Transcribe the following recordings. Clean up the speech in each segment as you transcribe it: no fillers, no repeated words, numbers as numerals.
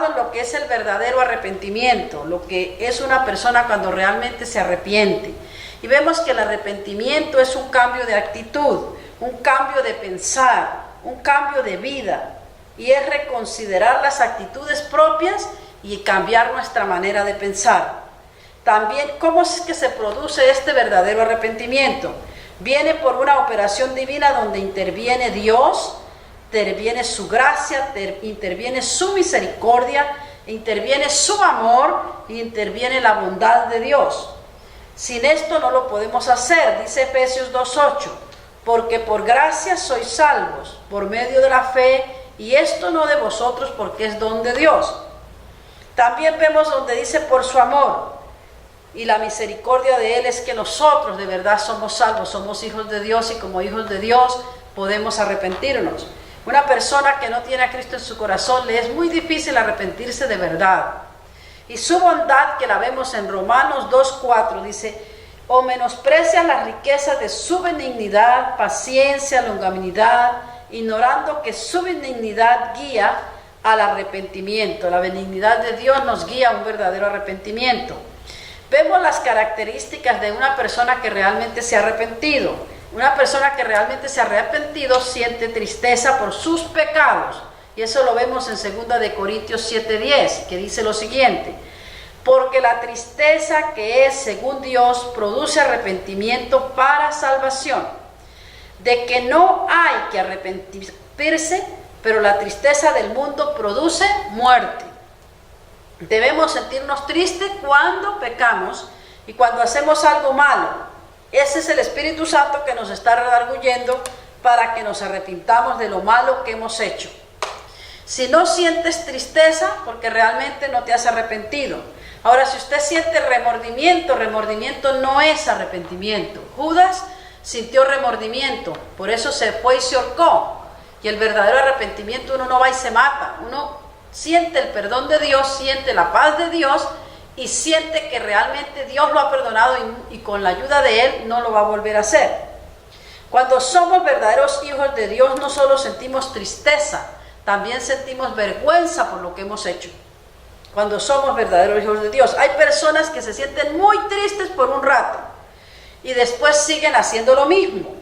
en lo que es el verdadero arrepentimiento, lo que es una persona cuando realmente se arrepiente. Y vemos que el arrepentimiento es un cambio de actitud, un cambio de pensar, un cambio de vida, y es reconsiderar las actitudes propias y cambiar nuestra manera de pensar. También, ¿cómo es que se produce este verdadero arrepentimiento? Viene por una operación divina donde interviene Dios, interviene su gracia, interviene su misericordia, interviene su amor, interviene la bondad de Dios. Sin esto no lo podemos hacer, dice Efesios 2:8, porque por gracia sois salvos, por medio de la fe, y esto no de vosotros, porque es don de Dios. También vemos donde dice por su amor, y la misericordia de Él es que nosotros de verdad somos salvos, somos hijos de Dios, y como hijos de Dios podemos arrepentirnos. Una persona que no tiene a Cristo en su corazón, le es muy difícil arrepentirse de verdad. Y su bondad, que la vemos en Romanos 2:4, dice: o menosprecian las riquezas de su benignidad, paciencia, longanimidad, ignorando que su benignidad guía al arrepentimiento. La benignidad de Dios nos guía a un verdadero arrepentimiento. Vemos las características de una persona que realmente se ha arrepentido. Una persona que realmente se ha arrepentido siente tristeza por sus pecados. Y eso lo vemos en 2 de Corintios 7:10, que dice lo siguiente: porque la tristeza que es según Dios produce arrepentimiento para salvación, de que no hay que arrepentirse, pero la tristeza del mundo produce muerte. Debemos sentirnos tristes cuando pecamos y cuando hacemos algo malo. Ese es el Espíritu Santo que nos está redarguyendo para que nos arrepintamos de lo malo que hemos hecho. Si no sientes tristeza, porque realmente no te has arrepentido. Ahora, si usted siente remordimiento, remordimiento no es arrepentimiento. Judas sintió remordimiento, por eso se fue y se ahorcó. Y el verdadero arrepentimiento, uno no va y se mata. Uno siente el perdón de Dios, siente la paz de Dios y siente que realmente Dios lo ha perdonado y con la ayuda de Él no lo va a volver a hacer. Cuando somos verdaderos hijos de Dios, no solo sentimos tristeza, también sentimos vergüenza por lo que hemos hecho. Cuando somos verdaderos hijos de Dios, hay personas que se sienten muy tristes por un rato y después siguen haciendo lo mismo.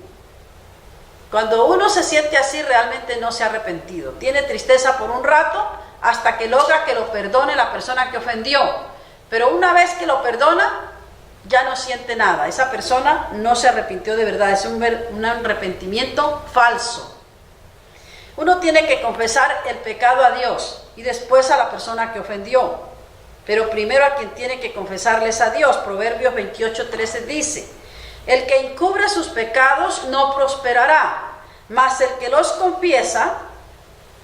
Cuando uno se siente así, realmente no se ha arrepentido. Tiene tristeza por un rato hasta que logra que lo perdone la persona que ofendió. Pero una vez que lo perdona, ya no siente nada. Esa persona no se arrepintió de verdad, es un arrepentimiento falso. Uno tiene que confesar el pecado a Dios y después a la persona que ofendió. Pero primero a quien tiene que confesarles a Dios. Proverbios 28:13 dice: el que encubre sus pecados no prosperará, mas el que los confiesa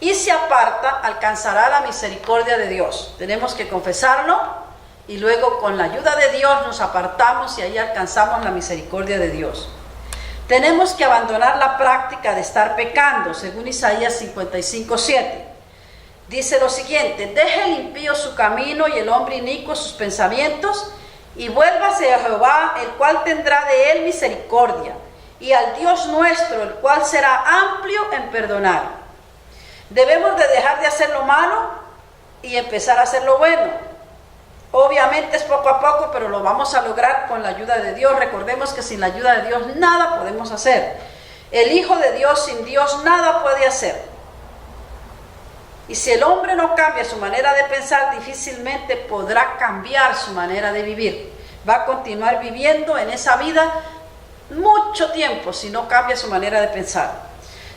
y se aparta alcanzará la misericordia de Dios. Tenemos que confesarlo y luego con la ayuda de Dios nos apartamos y ahí alcanzamos la misericordia de Dios. Tenemos que abandonar la práctica de estar pecando, según Isaías 55:7. Dice lo siguiente: deje el impío su camino y el hombre inicuo sus pensamientos, y vuélvase a Jehová, el cual tendrá de él misericordia, y al Dios nuestro, el cual será amplio en perdonar. Debemos de dejar de hacer lo malo y empezar a hacer lo bueno. Obviamente es poco a poco, pero lo vamos a lograr con la ayuda de Dios. Recordemos que sin la ayuda de Dios nada podemos hacer. El Hijo de Dios sin Dios nada puede hacer. Y si el hombre no cambia su manera de pensar, difícilmente podrá cambiar su manera de vivir. Va a continuar viviendo en esa vida mucho tiempo si no cambia su manera de pensar.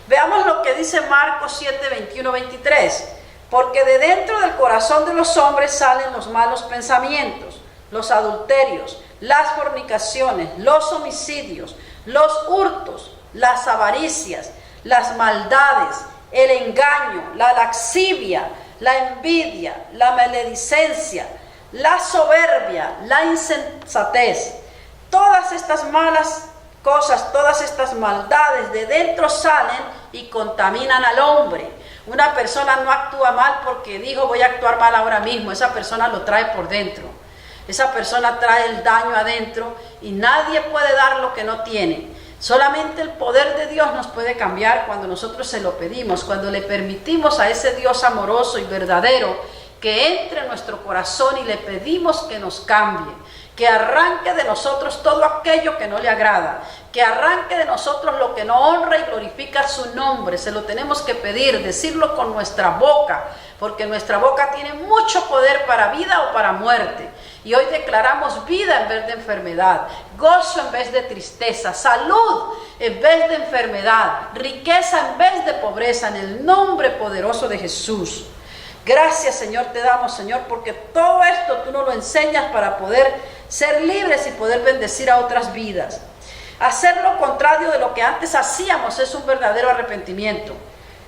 Veamos lo que dice Marcos 7:21-23. Porque de dentro del corazón de los hombres salen los malos pensamientos, los adulterios, las fornicaciones, los homicidios, los hurtos, las avaricias, las maldades, el engaño, la lascivia, la envidia, la maledicencia, la soberbia, la insensatez. Todas estas malas cosas, todas estas maldades de dentro salen y contaminan al hombre. Una persona no actúa mal porque dijo voy a actuar mal ahora mismo. Esa persona lo trae por dentro. Esa persona trae el daño adentro y nadie puede dar lo que no tiene. Solamente el poder de Dios nos puede cambiar cuando nosotros se lo pedimos, cuando le permitimos a ese Dios amoroso y verdadero que entre en nuestro corazón y le pedimos que nos cambie, que arranque de nosotros todo aquello que no le agrada, que arranque de nosotros lo que no honra y glorifica su nombre. Se lo tenemos que pedir, decirlo con nuestra boca, porque nuestra boca tiene mucho poder para vida o para muerte. Y hoy declaramos vida en vez de enfermedad, gozo en vez de tristeza, salud en vez de enfermedad, riqueza en vez de pobreza, en el nombre poderoso de Jesús. Gracias, Señor, te damos, Señor, porque todo esto tú nos lo enseñas para poder ser libres y poder bendecir a otras vidas. Hacer lo contrario de lo que antes hacíamos es un verdadero arrepentimiento.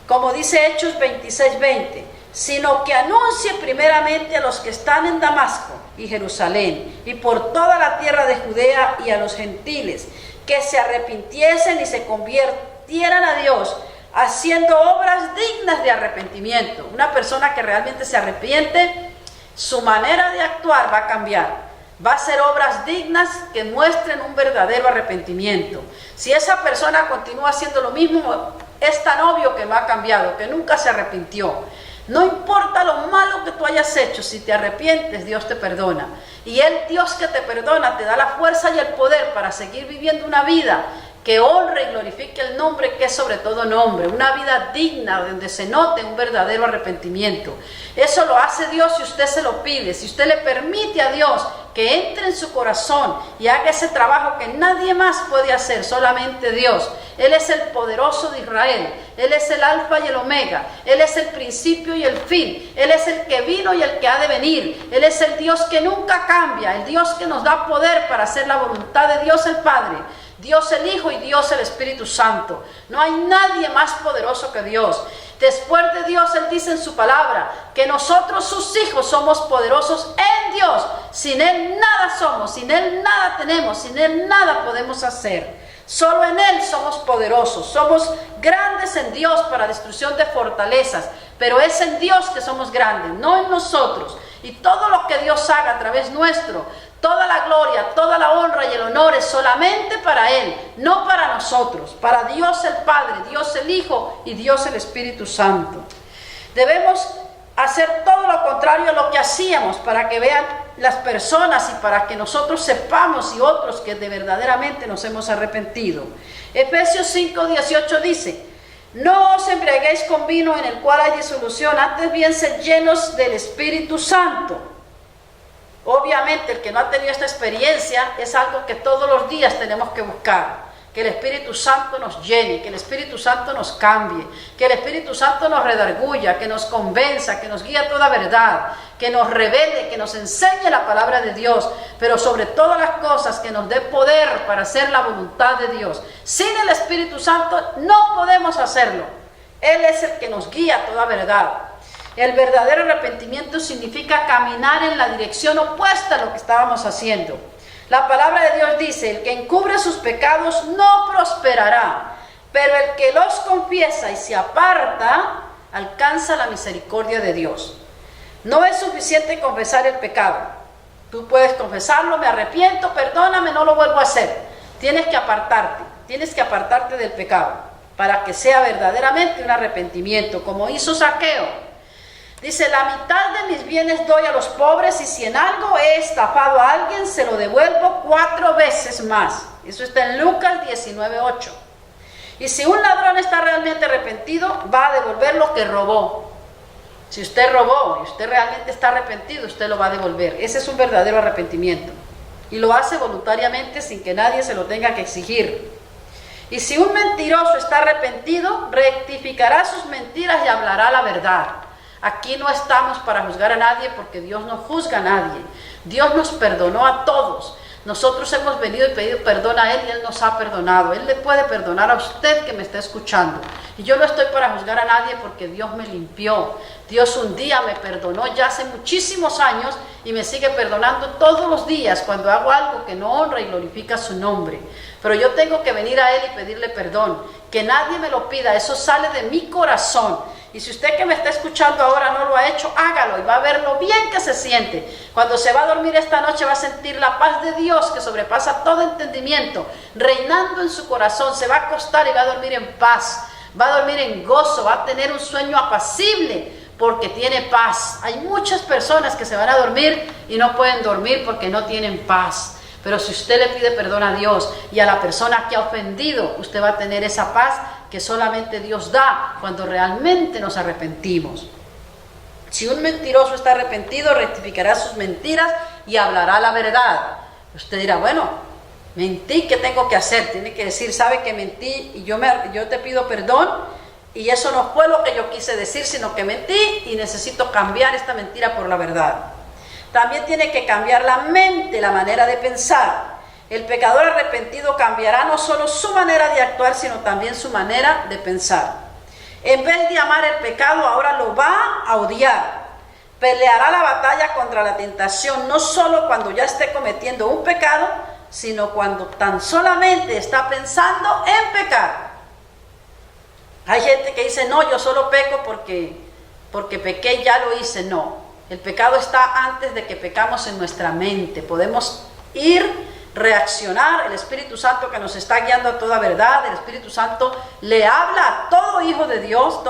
Como dice Hechos 26:20, sino que anuncie primeramente a los que están en Damasco y Jerusalén y por toda la tierra de Judea y a los gentiles, que se arrepintiesen y se convirtieran a Dios, haciendo obras dignas de arrepentimiento. Una persona que realmente se arrepiente, su manera de actuar va a cambiar. Va a hacer obras dignas que muestren un verdadero arrepentimiento. Si esa persona continúa haciendo lo mismo, es tan obvio que no ha cambiado, que nunca se arrepintió. No importa lo malo que tú hayas hecho, si te arrepientes, Dios te perdona. Y el Dios que te perdona te da la fuerza y el poder para seguir viviendo una vida que honre y glorifique el nombre que es sobre todo nombre, una vida digna donde se note un verdadero arrepentimiento. Eso lo hace Dios si usted se lo pide, si usted le permite a Dios que entre en su corazón y haga ese trabajo que nadie más puede hacer, solamente Dios. Él es el poderoso de Israel, Él es el alfa y el omega, Él es el principio y el fin, Él es el que vino y el que ha de venir, Él es el Dios que nunca cambia, el Dios que nos da poder para hacer la voluntad de Dios el Padre, Dios el Hijo y Dios el Espíritu Santo. No hay nadie más poderoso que Dios. Después de Dios, Él dice en su palabra que nosotros sus hijos somos poderosos en Dios. Sin Él nada somos, sin Él nada tenemos, sin Él nada podemos hacer. Solo en Él somos poderosos, somos grandes en Dios para destrucción de fortalezas, pero es en Dios que somos grandes, no en nosotros. Y todo lo que Dios haga a través nuestro, toda la gloria, toda la honra y el honor es solamente para Él, no para nosotros, para Dios el Padre, Dios el Hijo y Dios el Espíritu Santo. Debemos hacer todo lo contrario a lo que hacíamos para que vean las personas y para que nosotros sepamos y otros que de verdaderamente nos hemos arrepentido. Efesios 5:18 dice: no os embriaguéis con vino en el cual hay disolución, antes bien sed llenos del Espíritu Santo. Obviamente el que no ha tenido esta experiencia es algo que todos los días tenemos que buscar. Que el Espíritu Santo nos llene, que el Espíritu Santo nos cambie, que el Espíritu Santo nos redarguya, que nos convenza, que nos guíe a toda verdad, que nos revele, que nos enseñe la palabra de Dios, pero sobre todas las cosas que nos dé poder para hacer la voluntad de Dios. Sin el Espíritu Santo no podemos hacerlo. Él es el que nos guía a toda verdad. El verdadero arrepentimiento significa caminar en la dirección opuesta a lo que estábamos haciendo. La palabra de Dios dice: el que encubre sus pecados no prosperará, pero el que los confiesa y se aparta alcanza la misericordia de Dios. No es suficiente confesar el pecado. Tú puedes confesarlo: me arrepiento, perdóname, no lo vuelvo a hacer. Tienes que apartarte del pecado para que sea verdaderamente un arrepentimiento, como hizo Zaqueo. Dice: la mitad de mis bienes doy a los pobres, y si en algo he estafado a alguien, se lo devuelvo 4 veces más. Eso está en Lucas 19:8. Y si un ladrón está realmente arrepentido, va a devolver lo que robó. Si usted robó y usted realmente está arrepentido, usted lo va a devolver. Ese es un verdadero arrepentimiento. Y lo hace voluntariamente sin que nadie se lo tenga que exigir. Y si un mentiroso está arrepentido, rectificará sus mentiras y hablará la verdad. Aquí no estamos para juzgar a nadie, porque Dios no juzga a nadie. Dios nos perdonó a todos. Nosotros hemos venido y pedido perdón a Él y Él nos ha perdonado. Él le puede perdonar a usted que me está escuchando. Y yo no estoy para juzgar a nadie, porque Dios me limpió. Dios un día me perdonó ya hace muchísimos años y me sigue perdonando todos los días cuando hago algo que no honra y glorifica su nombre. Pero yo tengo que venir a Él y pedirle perdón. Que nadie me lo pida, eso sale de mi corazón. Y si usted que me está escuchando ahora no lo ha hecho, hágalo y va a ver lo bien que se siente. Cuando se va a dormir esta noche va a sentir la paz de Dios que sobrepasa todo entendimiento, reinando en su corazón. Se va a acostar y va a dormir en paz, va a dormir en gozo, va a tener un sueño apacible, porque tiene paz. Hay muchas personas que se van a dormir y no pueden dormir porque no tienen paz. Pero si usted le pide perdón a Dios y a la persona que ha ofendido, usted va a tener esa paz que solamente Dios da cuando realmente nos arrepentimos. Si un mentiroso está arrepentido, rectificará sus mentiras y hablará la verdad. Usted dirá, bueno, mentí, ¿qué tengo que hacer? Tiene que decir, sabe que mentí y yo te pido perdón y eso no fue lo que yo quise decir, sino que mentí y necesito cambiar esta mentira por la verdad. También tiene que cambiar la mente, la manera de pensar. El pecador arrepentido cambiará no solo su manera de actuar, sino también su manera de pensar. En vez de amar el pecado, ahora lo va a odiar. Peleará la batalla contra la tentación, no solo cuando ya esté cometiendo un pecado, sino cuando tan solamente está pensando en pecar. Hay gente que dice, no, yo solo peco porque pequé y ya lo hice. No, el pecado está antes de que pecamos en nuestra mente. Podemos reaccionar, el Espíritu Santo que nos está guiando a toda verdad, el Espíritu Santo le habla a todo hijo de Dios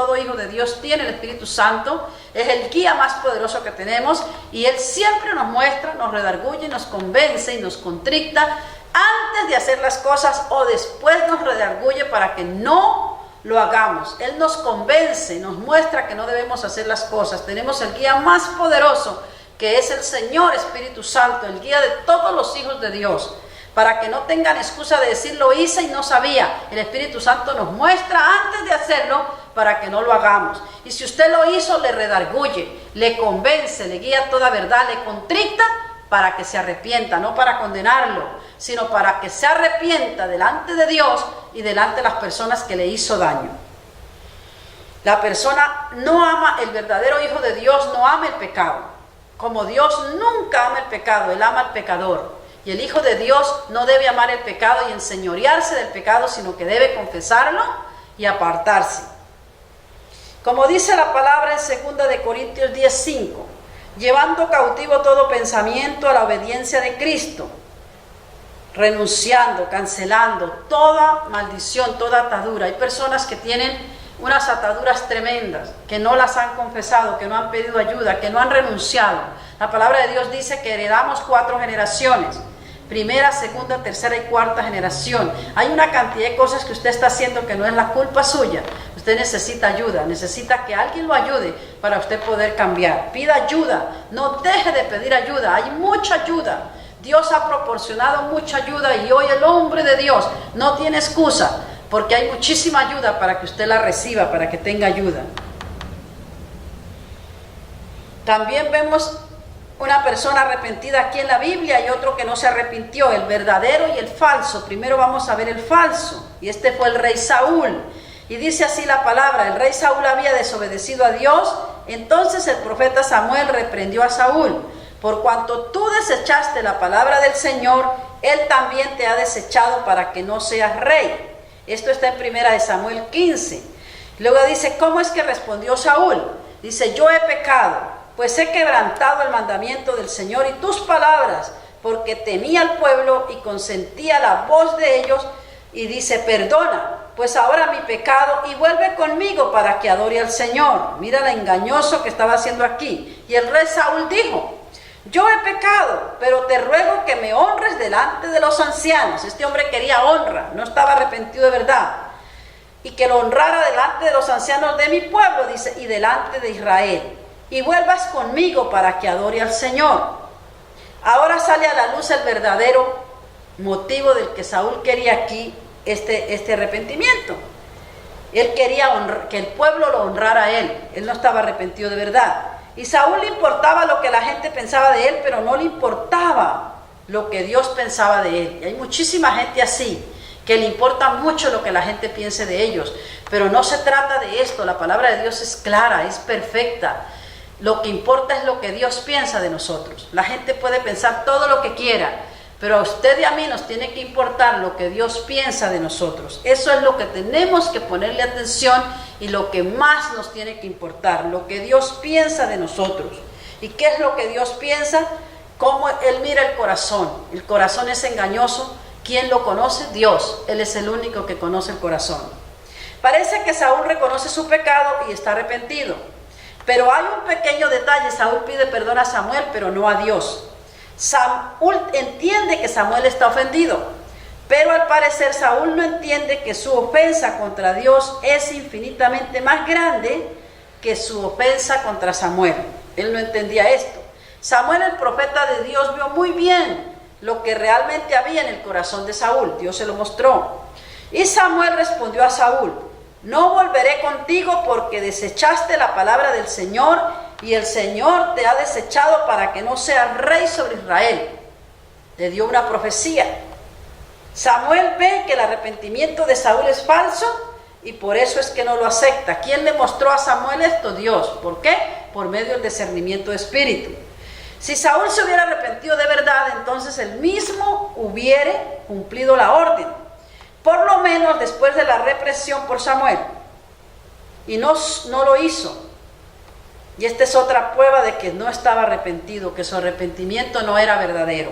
tiene el Espíritu Santo, es el guía más poderoso que tenemos y Él siempre nos muestra, nos redarguye, nos convence y nos contricta antes de hacer las cosas o después nos redarguye para que no lo hagamos. Él nos convence, nos muestra que no debemos hacer las cosas. Tenemos el guía más poderoso que es el Señor Espíritu Santo, el guía de todos los hijos de Dios, para que no tengan excusa de decir lo hice y no sabía. El Espíritu Santo nos muestra antes de hacerlo para que no lo hagamos. Y si usted lo hizo, le redarguye, le convence, le guía a toda verdad, le contricta para que se arrepienta, no para condenarlo, sino para que se arrepienta delante de Dios y delante de las personas que le hizo daño. La persona no ama, el verdadero hijo de Dios no ama el pecado. Como Dios nunca ama el pecado, Él ama al pecador. Y el Hijo de Dios no debe amar el pecado y enseñorearse del pecado, sino que debe confesarlo y apartarse. Como dice la palabra en 2 de Corintios 10:5, llevando cautivo todo pensamiento a la obediencia de Cristo, renunciando, cancelando toda maldición, toda atadura. Hay personas que tienen unas ataduras tremendas, que no las han confesado, que no han pedido ayuda, que no han renunciado. La palabra de Dios dice que heredamos 4 generaciones, primera, segunda, tercera y cuarta generación. Hay una cantidad de cosas que usted está haciendo que no es la culpa suya. Usted necesita ayuda, necesita que alguien lo ayude para usted poder cambiar. Pida ayuda, no deje de pedir ayuda, hay mucha ayuda. Dios ha proporcionado mucha ayuda y hoy el hombre de Dios no tiene excusa, porque hay muchísima ayuda para que usted la reciba, para que tenga ayuda. También vemos una persona arrepentida aquí en la Biblia y otro que no se arrepintió, el verdadero y el falso. Primero vamos a ver el falso, y este fue el rey Saúl. Y dice así la palabra: el rey Saúl había desobedecido a Dios, entonces el profeta Samuel reprendió a Saúl: por cuanto tú desechaste la palabra del Señor, Él también te ha desechado para que no seas rey. Esto está en 1 Samuel 15. Luego dice, ¿cómo es que respondió Saúl? Dice, yo he pecado, pues he quebrantado el mandamiento del Señor y tus palabras, porque temía al pueblo y consentía la voz de ellos. Y dice, perdona, pues ahora mi pecado y vuelve conmigo para que adore al Señor. Mira lo engañoso que estaba haciendo aquí. Y el rey Saúl dijo, yo he pecado, pero te ruego que me honres delante de los ancianos. Este hombre quería honra, no estaba arrepentido de verdad. Y que lo honrara delante de los ancianos de mi pueblo, dice, y delante de Israel. Y vuelvas conmigo para que adore al Señor. Ahora sale a la luz el verdadero motivo del que Saúl quería aquí este arrepentimiento. Él quería que el pueblo lo honrara a él. Él no estaba arrepentido de verdad. Y Saúl le importaba lo que la gente pensaba de él, pero no le importaba lo que Dios pensaba de él. Y hay muchísima gente así, que le importa mucho lo que la gente piense de ellos. Pero no se trata de esto. La palabra de Dios es clara, es perfecta. Lo que importa es lo que Dios piensa de nosotros. La gente puede pensar todo lo que quiera, pero a usted y a mí nos tiene que importar lo que Dios piensa de nosotros. Eso es lo que tenemos que ponerle atención y lo que más nos tiene que importar, lo que Dios piensa de nosotros. ¿Y qué es lo que Dios piensa? Cómo Él mira el corazón. El corazón es engañoso. ¿Quién lo conoce? Dios. Él es el único que conoce el corazón. Parece que Saúl reconoce su pecado y está arrepentido. Pero hay un pequeño detalle, Saúl pide perdón a Samuel, pero no a Dios. Saúl entiende que Samuel está ofendido, pero al parecer Saúl no entiende que su ofensa contra Dios es infinitamente más grande que su ofensa contra Samuel. Él no entendía esto. Samuel, el profeta de Dios, vio muy bien lo que realmente había en el corazón de Saúl. Dios se lo mostró. Y Samuel respondió a Saúl: no volveré contigo porque desechaste la palabra del Señor y el Señor te ha desechado para que no seas rey sobre Israel. Le dio una profecía. Samuel ve que el arrepentimiento de Saúl es falso y por eso es que no lo acepta. ¿Quién le mostró a Samuel esto? Dios. ¿Por qué? Por medio del discernimiento de espíritu. Si Saúl se hubiera arrepentido de verdad, entonces él mismo hubiera cumplido la orden, por lo menos después de la represión por Samuel. Y no lo hizo. Y esta es otra prueba de que no estaba arrepentido, que su arrepentimiento no era verdadero.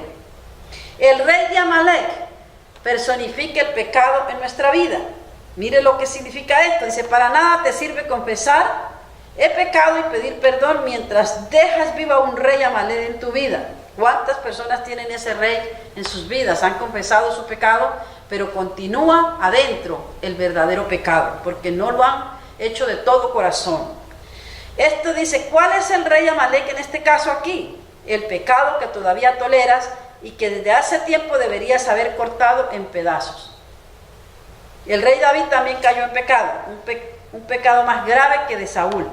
El rey de Amalek personifica el pecado en nuestra vida. Mire lo que significa esto. Dice: para nada te sirve confesar he pecado y pedir perdón mientras dejas viva un rey Amalek en tu vida. ¿Cuántas personas tienen ese rey en sus vidas? Han confesado su pecado, pero continúa adentro el verdadero pecado, porque no lo han hecho de todo corazón. Esto dice: ¿cuál es el rey Amalek en este caso aquí? El pecado que todavía toleras y que desde hace tiempo deberías haber cortado en pedazos. El rey David también cayó en pecado, un pecado más grave que de Saúl.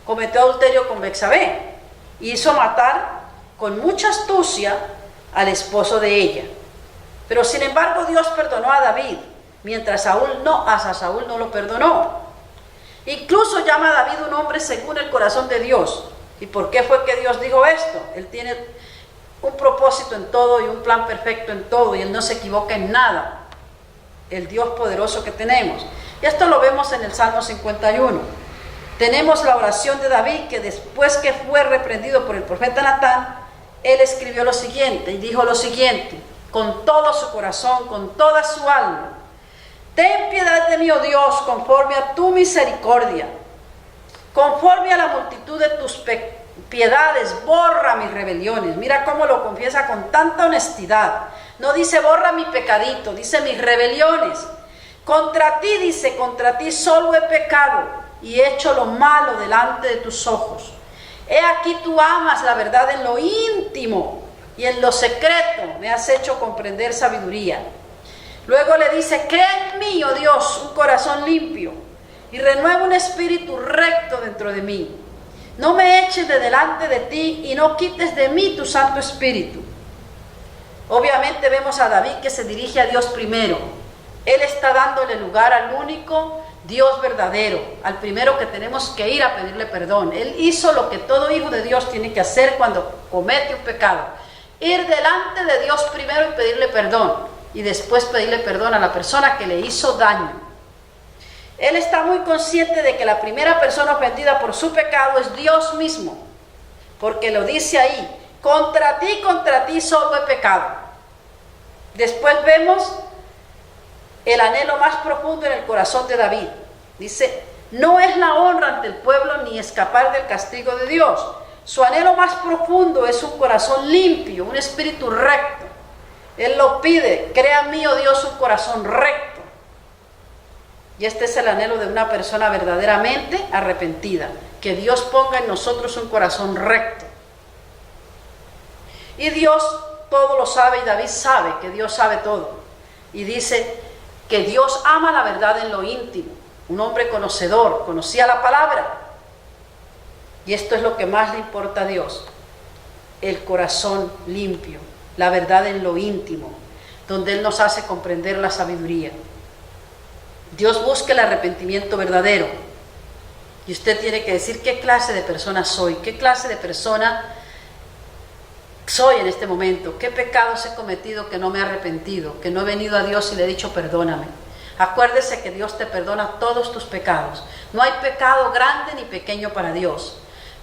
Cometió adulterio con Betsabé, hizo matar con mucha astucia al esposo de ella. Pero sin embargo Dios perdonó a David, mientras a Saúl no lo perdonó. Incluso llama a David un hombre según el corazón de Dios. ¿Y por qué fue que Dios dijo esto? Él tiene un propósito en todo y un plan perfecto en todo, y Él no se equivoca en nada. El Dios poderoso que tenemos. Y esto lo vemos en el Salmo 51. Tenemos la oración de David, que después que fue reprendido por el profeta Natán, él escribió lo siguiente y dijo lo siguiente, con todo su corazón, con toda su alma: ten piedad de mí, oh Dios, conforme a tu misericordia, conforme a la multitud de tus piedades, borra mis rebeliones. Mira cómo lo confiesa con tanta honestidad. No dice borra mi pecadito, dice mis rebeliones. Contra ti, dice, contra ti solo he pecado y he hecho lo malo delante de tus ojos. He aquí tú amas la verdad en lo íntimo y en lo secreto me has hecho comprender sabiduría. Luego le dice: crea en mí, oh Dios, un corazón limpio y renueva un espíritu recto dentro de mí. No me eches de delante de ti y no quites de mí tu Santo Espíritu. Obviamente vemos a David que se dirige a Dios primero. Él está dándole lugar al único Dios verdadero, al primero que tenemos que ir a pedirle perdón. Él hizo lo que todo hijo de Dios tiene que hacer cuando comete un pecado: ir delante de Dios primero y pedirle perdón, y después pedirle perdón a la persona que le hizo daño. Él está muy consciente de que la primera persona ofendida por su pecado es Dios mismo, porque lo dice ahí: contra ti solo he pecado. Después vemos el anhelo más profundo en el corazón de David. Dice: no es la honra ante el pueblo ni escapar del castigo de Dios. Su anhelo más profundo es un corazón limpio, un espíritu recto. Él lo pide: crea en mí, oh Dios, un corazón recto. Y este es el anhelo de una persona verdaderamente arrepentida, que Dios ponga en nosotros un corazón recto. Y Dios todo lo sabe, y David sabe que Dios sabe todo. Y dice que Dios ama la verdad en lo íntimo. Un hombre conocedor, conocía la palabra. Y esto es lo que más le importa a Dios: el corazón limpio, la verdad en lo íntimo, donde Él nos hace comprender la sabiduría. Dios busca el arrepentimiento verdadero. Y usted tiene que decir: ¿qué clase de persona soy? ¿Qué clase de persona soy en este momento? ¿Qué pecados he cometido que no me he arrepentido? Que no he venido a Dios y le he dicho perdóname. Acuérdese que Dios te perdona todos tus pecados. No hay pecado grande ni pequeño para Dios.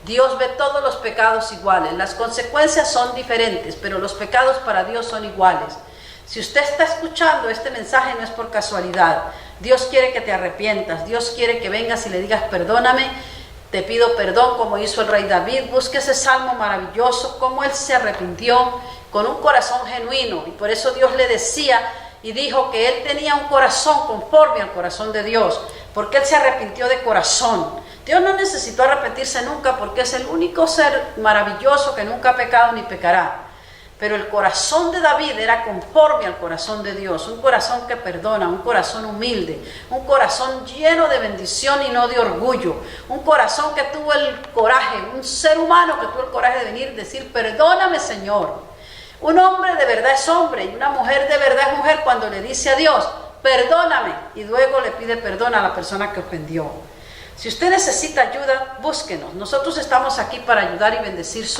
Dios ve todos los pecados iguales. Las consecuencias son diferentes, pero los pecados para Dios son iguales. Si usted está escuchando este mensaje, no es por casualidad. Dios quiere que te arrepientas. Dios quiere que vengas y le digas perdóname, te pido perdón, como hizo el rey David. Busque ese salmo maravilloso, como él se arrepintió con un corazón genuino, y por eso Dios le decía y dijo que él tenía un corazón conforme al corazón de Dios, porque él se arrepintió de corazón. Dios no necesitó arrepentirse nunca, porque es el único ser maravilloso que nunca ha pecado ni pecará. Pero el corazón de David era conforme al corazón de Dios, un corazón que perdona, un corazón humilde, un corazón lleno de bendición y no de orgullo, un corazón que tuvo el coraje, un ser humano que tuvo el coraje de venir y decir: perdóname, Señor. Un hombre de verdad es hombre, y una mujer de verdad es mujer cuando le dice a Dios: perdóname, y luego le pide perdón a la persona que ofendió. Si usted necesita ayuda, búsquenos. Nosotros estamos aquí para ayudar y bendecir su vida.